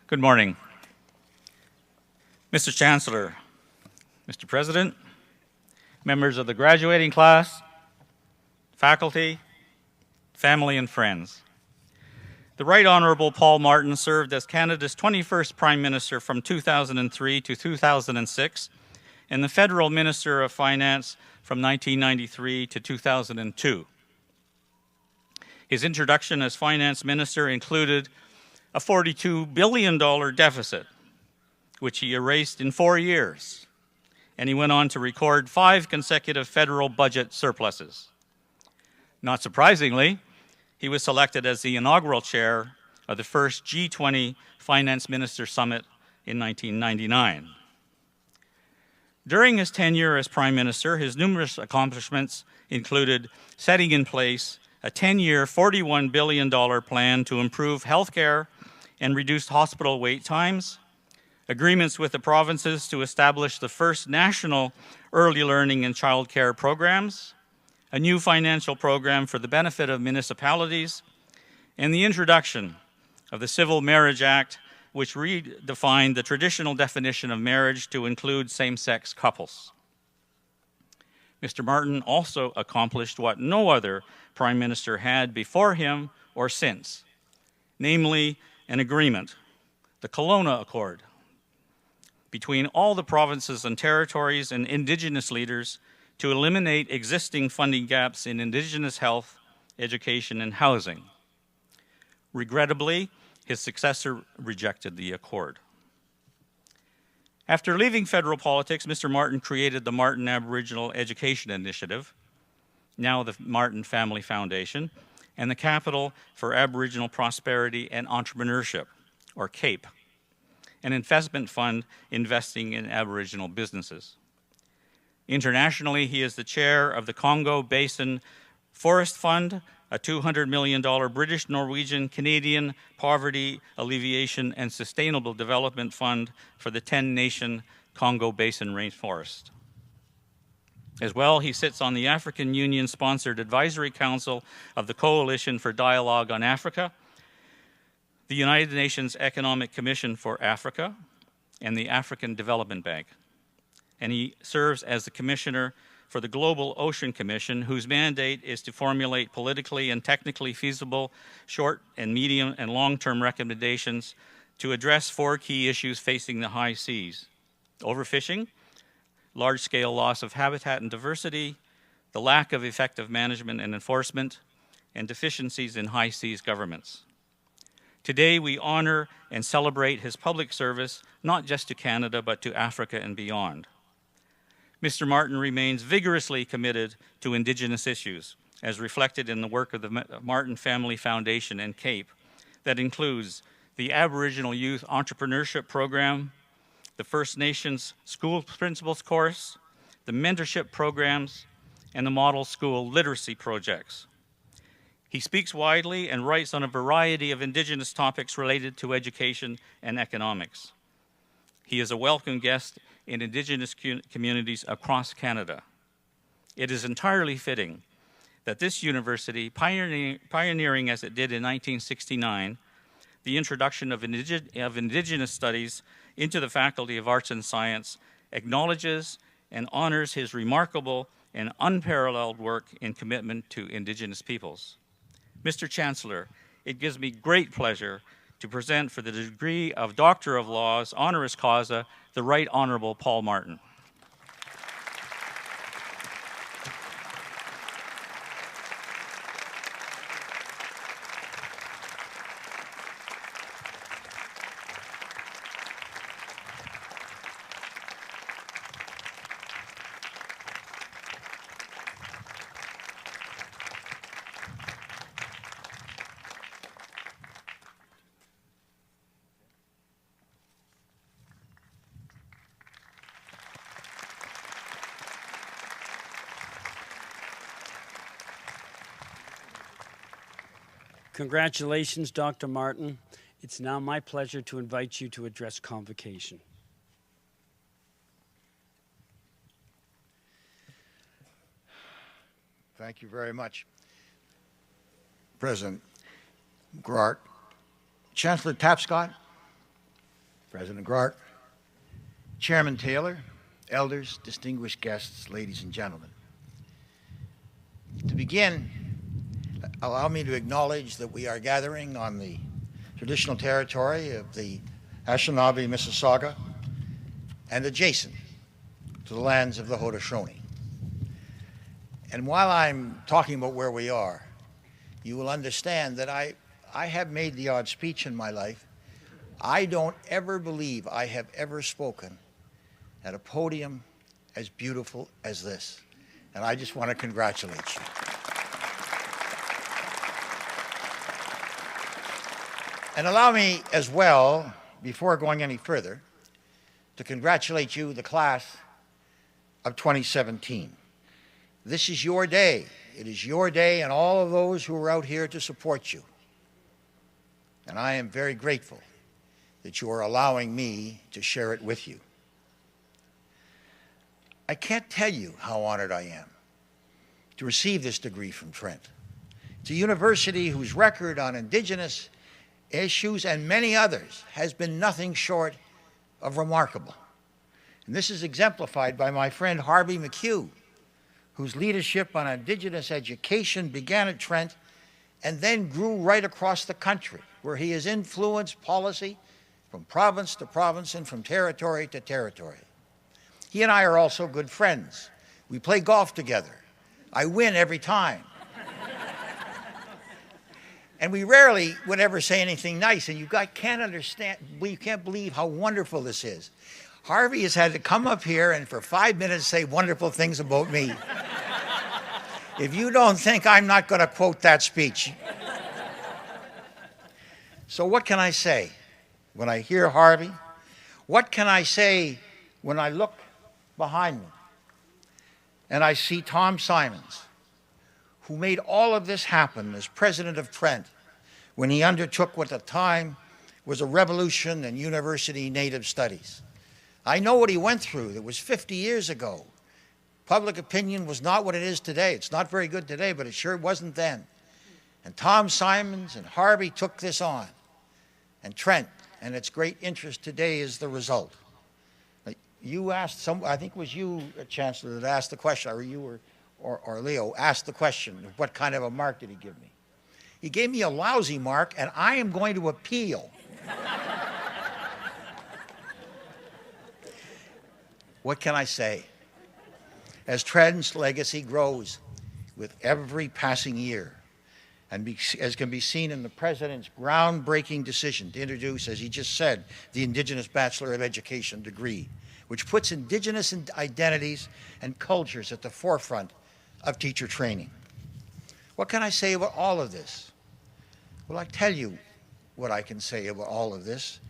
Good morning. Mr. Chancellor, Mr. President, members of the graduating class, faculty, family, and friends. The Right Honourable Paul Martin served as Canada's 21st Prime Minister from 2003 to 2006 and the Federal Minister of Finance from 1993 to 2002. His introduction as Finance Minister included a $42 billion deficit, which he erased in 4 years, and he went on to record 5 consecutive federal budget surpluses. Not surprisingly, he was selected as the inaugural chair of the first G20 Finance Minister Summit in 1999. During his tenure as Prime Minister, his numerous accomplishments included setting in place a 10-year, $41 billion plan to improve healthcare and reduce hospital wait times, agreements with the provinces to establish the first national early learning and childcare programs, a new financial program for the benefit of municipalities, and the introduction of the Civil Marriage Act, which redefined the traditional definition of marriage to include same-sex couples. Mr. Martin also accomplished what no other Prime Minister had before him or since, namely an agreement, the Kelowna Accord, between all the provinces and territories and Indigenous leaders to eliminate existing funding gaps in Indigenous health, education, and housing. Regrettably, his successor rejected the accord. After leaving federal politics, Mr. Martin created the Martin Aboriginal Education Initiative, now the Martin Family Foundation, and the Capital for Aboriginal Prosperity and Entrepreneurship, or CAPE, an investment fund investing in Aboriginal businesses. Internationally, he is the chair of the Congo Basin Forest Fund, a $200 million British, Norwegian, Canadian Poverty Alleviation and Sustainable Development Fund for the 10-nation Congo Basin Rainforest. As well, he sits on the African Union-sponsored Advisory Council of the Coalition for Dialogue on Africa, the United Nations Economic Commission for Africa, and the African Development Bank. And he serves as the Commissioner for the Global Ocean Commission, whose mandate is to formulate politically and technically feasible short and medium and long-term recommendations to address 4 key issues facing the high seas: overfishing, large-scale loss of habitat and diversity, the lack of effective management and enforcement, and deficiencies in high seas governments. Today, we honor and celebrate his public service, not just to Canada, but to Africa and beyond. Mr. Martin remains vigorously committed to Indigenous issues, as reflected in the work of the Martin Family Foundation and CAPE, that includes the Aboriginal Youth Entrepreneurship Program, the First Nations School Principals course, the mentorship programs, and the Model School literacy projects. He speaks widely and writes on a variety of Indigenous topics related to education and economics. He is a welcome guest in Indigenous communities across Canada. It is entirely fitting that this university, pioneering as it did in 1969, the introduction of Indigenous studies into the Faculty of Arts and Science, acknowledges and honors his remarkable and unparalleled work in commitment to Indigenous peoples. Mr. Chancellor, it gives me great pleasure to present for the degree of Doctor of Laws, honoris causa, the Right Honourable Paul Martin. Congratulations, Dr. Martin. It's now my pleasure to invite you to address Convocation. Thank you very much, President Grart. Chancellor Tapscott, President Grart, Chairman Taylor, elders, distinguished guests, ladies and gentlemen. To begin, allow me to acknowledge that we are gathering on the traditional territory of the Anishinaabe Mississauga and adjacent to the lands of the Haudenosaunee. And while I'm talking about where we are, you will understand that I have made the odd speech in my life. I don't ever believe I have ever spoken at a podium as beautiful as this. And I just want to congratulate you. And allow me as well, before going any further, to congratulate you, the class of 2017. This is your day. It is your day and all of those who are out here to support you. And I am very grateful that you are allowing me to share it with you. I can't tell you how honored I am to receive this degree from Trent. It's a university whose record on Indigenous issues and many others has been nothing short of remarkable. And this is exemplified by my friend Harvey McHugh, whose leadership on Indigenous education began at Trent and then grew right across the country, where he has influenced policy from province to province and from territory to territory. He and I are also good friends. We play golf together. I win every time. And we rarely would ever say anything nice, and you guys can't understand, you can't believe how wonderful this is. Harvey has had to come up here and for 5 minutes say wonderful things about me. If you don't think I'm not going to quote that speech. So what can I say when I hear Harvey? What can I say when I look behind me and I see Tom Simons, who made all of this happen as president of Trent when he undertook what at the time was a revolution in university native studies. I know what he went through. It was 50 years ago. Public opinion was not what it is today. It's not very good today, but it sure wasn't then. And Tom Simons and Harvey took this on. And Trent, and its great interest today is the result. You asked I think it was you, Chancellor, that asked the question, or you or Leo asked the question, what kind of a mark did he give me? He gave me a lousy mark, and I am going to appeal. What can I say? As Trent's legacy grows with every passing year, and as can be seen in the President's groundbreaking decision to introduce, as he just said, the Indigenous Bachelor of Education degree, which puts Indigenous identities and cultures at the forefront of teacher training. What can I say about all of this? Well, I tell you what I can say about all of this.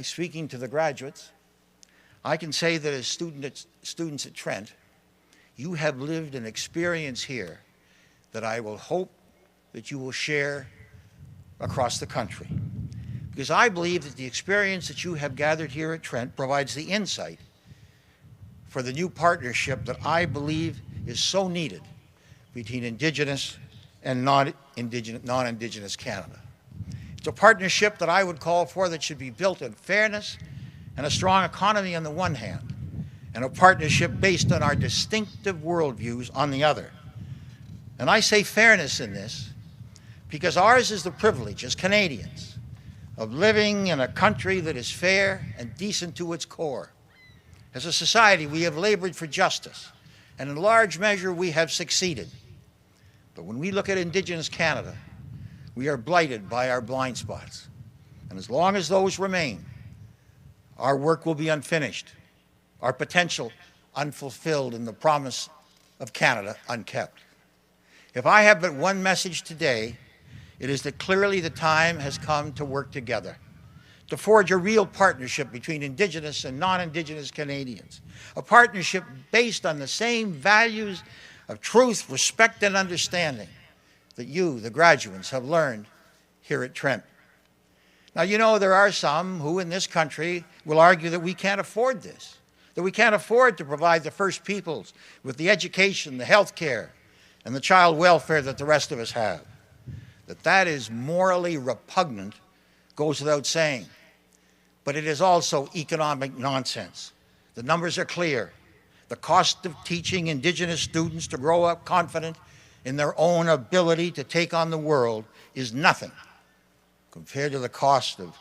Speaking to the graduates, I can say that as students at Trent, you have lived an experience here that I will hope that you will share across the country. Because I believe that the experience that you have gathered here at Trent provides the insight for the new partnership that I believe is so needed between Indigenous and non-Indigenous Canada. It's a partnership that I would call for that should be built on fairness and a strong economy on the one hand, and a partnership based on our distinctive worldviews on the other. And I say fairness in this because ours is the privilege as Canadians of living in a country that is fair and decent to its core. As a society, we have labored for justice, and in large measure, we have succeeded. But when we look at Indigenous Canada, we are blighted by our blind spots. And as long as those remain, our work will be unfinished, our potential unfulfilled, and the promise of Canada unkept. If I have but one message today, it is that clearly the time has come to work together, to forge a real partnership between Indigenous and non-Indigenous Canadians, a partnership based on the same values of truth, respect, and understanding that you, the graduates, have learned here at Trent. Now, you know, there are some who in this country will argue that we can't afford this, that we can't afford to provide the First Peoples with the education, the health care, and the child welfare that the rest of us have. That is morally repugnant goes without saying. but it is also economic nonsense. The numbers are clear. The cost of teaching Indigenous students to grow up confident in their own ability to take on the world is nothing compared to the cost of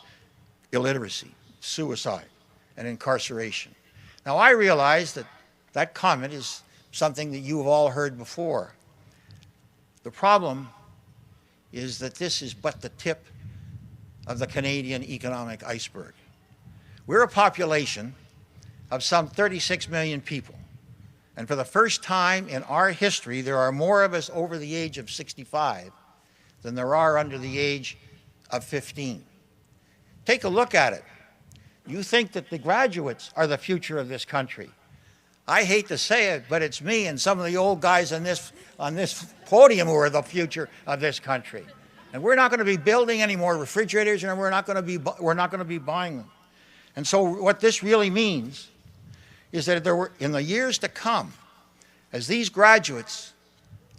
illiteracy, suicide, and incarceration. Now, I realize that that comment is something that you have all heard before. The problem is that this is but the tip of the Canadian economic iceberg. We're a population of some 36 million people. And for the first time in our history, there are more of us over the age of 65 than there are under the age of 15. Take a look at it. You think that the graduates are the future of this country. I hate to say it, but it's me and some of the old guys on this podium who are the future of this country. And we're not going to be building any more refrigerators, and we're not going to be buying them. And so what this really means is that in the years to come, as these graduates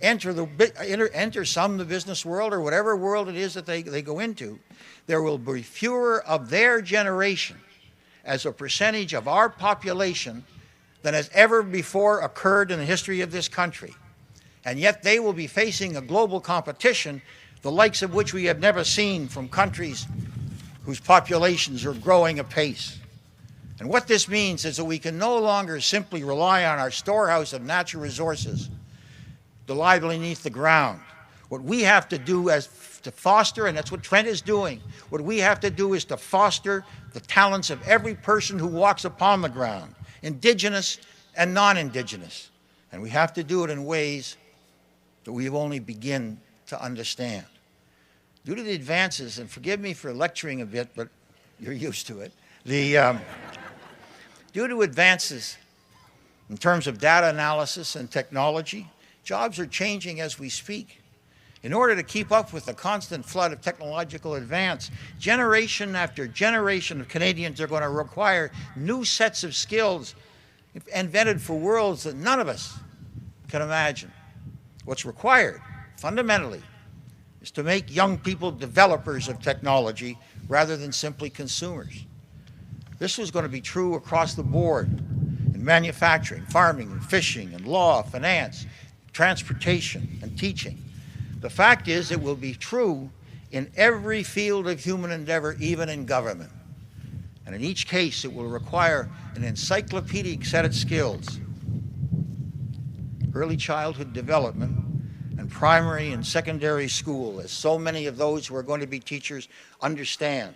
enter some of the business world or whatever world it is that they go into, there will be fewer of their generation as a percentage of our population than has ever before occurred in the history of this country. And yet they will be facing a global competition, the likes of which we have never seen from countries whose populations are growing apace. And what this means is that we can no longer simply rely on our storehouse of natural resources to lie beneath the ground. What we have to do is to foster, and that's what Trent is doing, what we have to do is to foster the talents of every person who walks upon the ground, Indigenous and non-Indigenous. And we have to do it in ways that we've only begun to understand. Due to the advances, and forgive me for lecturing a bit, but you're used to it, due to advances in terms of data analysis and technology, jobs are changing as we speak. In order to keep up with the constant flood of technological advance, generation after generation of Canadians are going to require new sets of skills invented for worlds that none of us can imagine. What's required, fundamentally, is to make young people developers of technology rather than simply consumers. This was going to be true across the board in manufacturing, farming, and fishing, and law, finance, transportation, and teaching. The fact is, it will be true in every field of human endeavor, even in government. And in each case, it will require an encyclopedic set of skills, early childhood development, and primary and secondary school, as so many of those who are going to be teachers understand.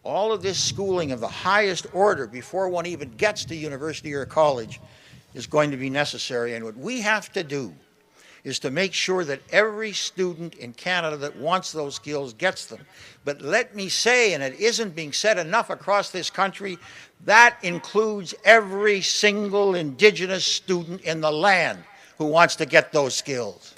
All of this schooling of the highest order before one even gets to university or college is going to be necessary. And what we have to do is to make sure that every student in Canada that wants those skills gets them. But let me say, and it isn't being said enough across this country, that includes every single Indigenous student in the land who wants to get those skills.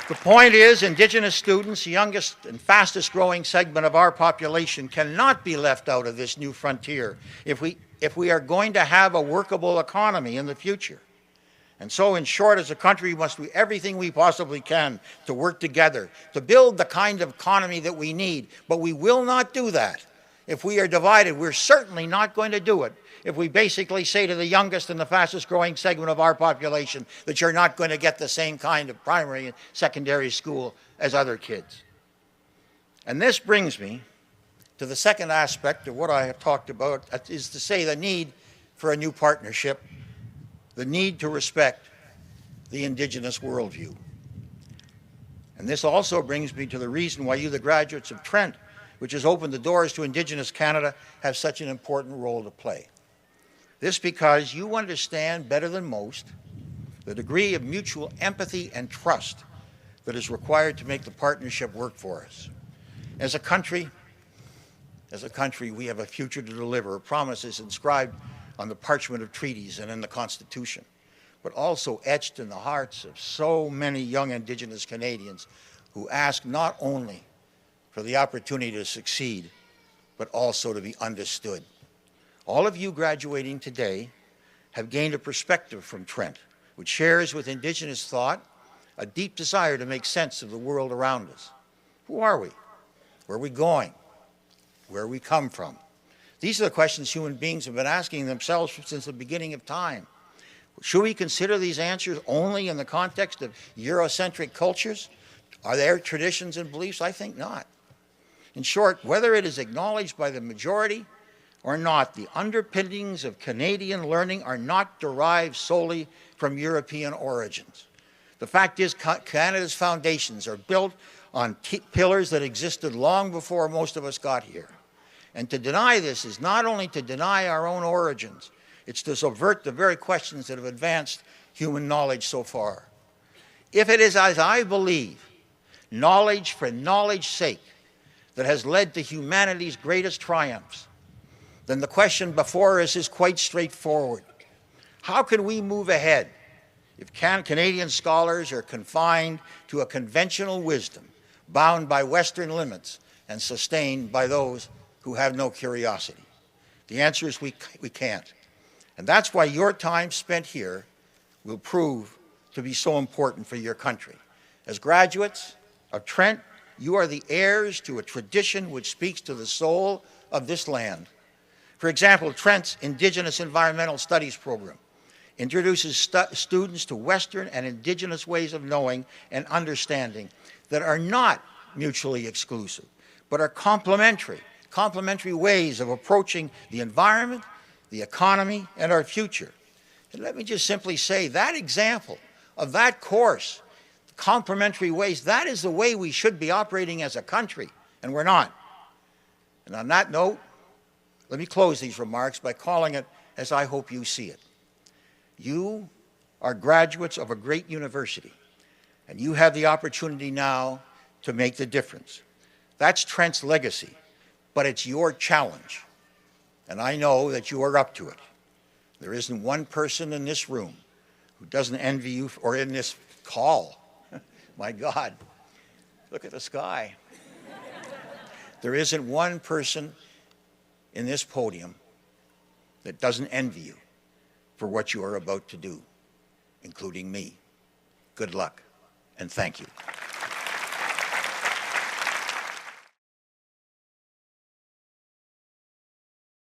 The point is, Indigenous students, the youngest and fastest growing segment of our population, cannot be left out of this new frontier if we are going to have a workable economy in the future. And so, in short, as a country, we must do everything we possibly can to work together, to build the kind of economy that we need. But we will not do that if we are divided. We're certainly not going to do it if we basically say to the youngest and the fastest growing segment of our population that you're not going to get the same kind of primary and secondary school as other kids. And this brings me to the second aspect of what I have talked about, is to say the need for a new partnership, the need to respect the Indigenous worldview. And this also brings me to the reason why you, the graduates of Trent, which has opened the doors to Indigenous Canada, have such an important role to play. This because you understand better than most the degree of mutual empathy and trust that is required to make the partnership work for us. As a country, we have a future to deliver, promises inscribed on the parchment of treaties and in the Constitution, but also etched in the hearts of so many young Indigenous Canadians who ask not only for the opportunity to succeed, but also to be understood. All of you graduating today have gained a perspective from Trent, which shares with Indigenous thought a deep desire to make sense of the world around us. Who are we? Where are we going? Where we come from? These are the questions human beings have been asking themselves since the beginning of time. Should we consider these answers only in the context of Eurocentric cultures? Are there traditions and beliefs? I think not. In short, whether it is acknowledged by the majority or not, the underpinnings of Canadian learning are not derived solely from European origins. The fact is, Canada's foundations are built on pillars that existed long before most of us got here. And to deny this is not only to deny our own origins, it's to subvert the very questions that have advanced human knowledge so far. If it is, as I believe, knowledge for knowledge's sake that has led to humanity's greatest triumphs, then the question before us is quite straightforward. How can we move ahead if Canadian scholars are confined to a conventional wisdom bound by Western limits and sustained by those who have no curiosity? The answer is we can't. And that's why your time spent here will prove to be so important for your country. As graduates of Trent, you are the heirs to a tradition which speaks to the soul of this land. For example, Trent's Indigenous Environmental Studies program introduces students to Western and Indigenous ways of knowing and understanding that are not mutually exclusive, but are complementary ways of approaching the environment, the economy, and our future. And let me just simply say that example of that course, complementary ways, that is the way we should be operating as a country, and we're not. And on that note, let me close these remarks by calling it as I hope you see it. You are graduates of a great university, and you have the opportunity now to make the difference. That's Trent's legacy, but it's your challenge, and I know that you are up to it. There isn't one person in this room who doesn't envy you, or in this call. My God, look at the sky. There isn't one person in this podium that doesn't envy you for what you are about to do, including me. Good luck, and thank you.